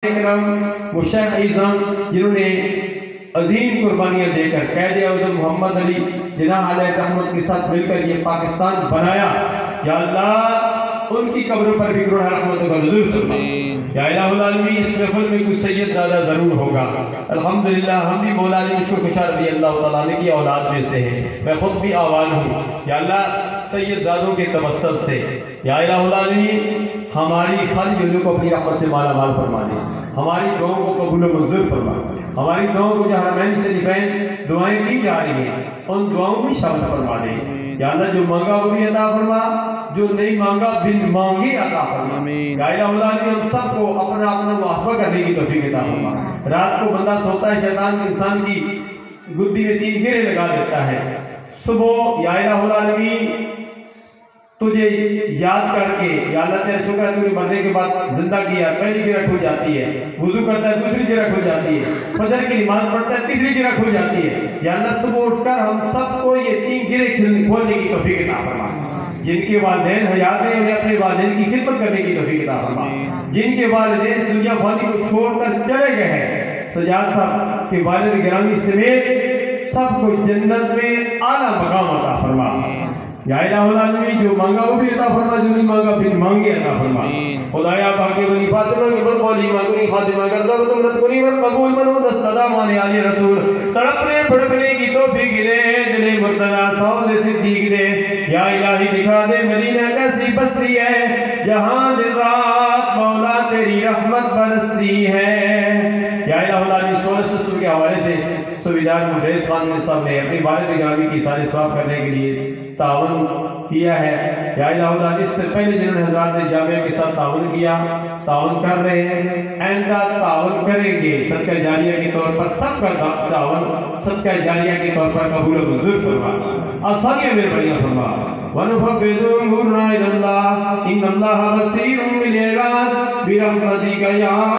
वो शेख इज़म जिन्होंने अजीम कुर्बानियाँ देकर कैद आज़म मोहम्मद अली जिन्नाह अलैहि रहमत के साथ मिलकर ये पाकिस्तान बनाया, या अल्लाह उनकी कब्रों पर भी गुरूह रहमत का नज़ूल फरमा। या इलाहुल आलमीन इस महफिल में कोई सैयद ज़्यादा ज़रूर होगा। अल्हम्दुलिल्लाह हम भी मौला अली मुश्किल रज़ी अल्लाह तआला अन्हु की औलाद में से हैं। मैं खुद भी आवान हूँ। या अल्लाह सैयद ज़ादों के तवस्सुल से या इलाहुल आलमीन हमारी खाली दिलों को अपनी रहमत से माला माल फरमा दे, हमारी दुआओं को कबूल मंजूर फरमा, हमारी दुआओं को जो हरमैन शरीफैन दुआएं की जा रही हैं उन दुआओं में शामिल फरमा दे। या अल्लाह जो मांगा वो भी अता फरमा, जो नहीं मांगा बिन मांगे अता फरमा। या इलाहुल आलमीन हम सबको अपना अपना मुहासबा करने की तौफीक अता फरमा। रात को बंदा सोता है, शैतान इंसान की गुद्दी में 3 घेरे लगा देता है। सुबह या इलाहुल आलमीन तुझे याद करके या अल्लाह तेरे शुक्र है तुझे मरने के बाद जिंदा किया, पहली गिरह खुल जाती है, वुजू करता है दूसरी गिरह खुल जाती है, फजर की नमाज पढ़ता है तीसरी गिरह खुल जाती है। या अल्लाह सुबह उठकर हम सबको ये 3 गिरह खोलने की तौफीक अता फरमा। जिनके वालिदैन हयात हैं उन्हें अपने वालिदैन की खिदमत करने की तौफीक अता फरमा। जिनके वालिदैन दुनिया फानी को छोड़कर चले गए हैं, सजाद साहब के वालिद गिरामी समेत सबको जन्नत में आला मकाम अता फरमा। या इलाहुल आलमीन जो मांगा वो भी अता फरमा, जो नहीं मांगा फिर मांगे अता फरमा। खुदाया पाके बनी फातिमा की बरकौली मांगनी फातिमा करदा तो तुम रतनी वर कबूल मनो दसदा माने आले रसूल तड़पने भड़कने की तौफीक दे, दिले मुर्तजा सौदे से ठीक दे। या इलाही दिखा दे मदीना कैसी बस्ती है जहां दिन रात मौला तेरी रहमत बरसती है। या इलाहुल आलमीन 16 ससुर के हवाले से सुविधार मुदरिस खान साहब ने अपनी वालिद गिरामी की सारे सवाब करने के लिए तावन किया है। या इलाहुल आलमीन इससे पहले जिन्होंने हज़रात ने जामिया के साथ तावन किया, तावन कर रहे हैं, आइंदा तावन करेंगे। सदका जारिया के तौर पर सबका तावन सदका जारिया के तौर पर कबूल मंजूर फरमा, आसानियां मेहरबानियां फरमा। वनुफव्विदु अमरना इलल्लाह इन्नल्लाह बसीरुम बिल इबाद बिरहमतिका या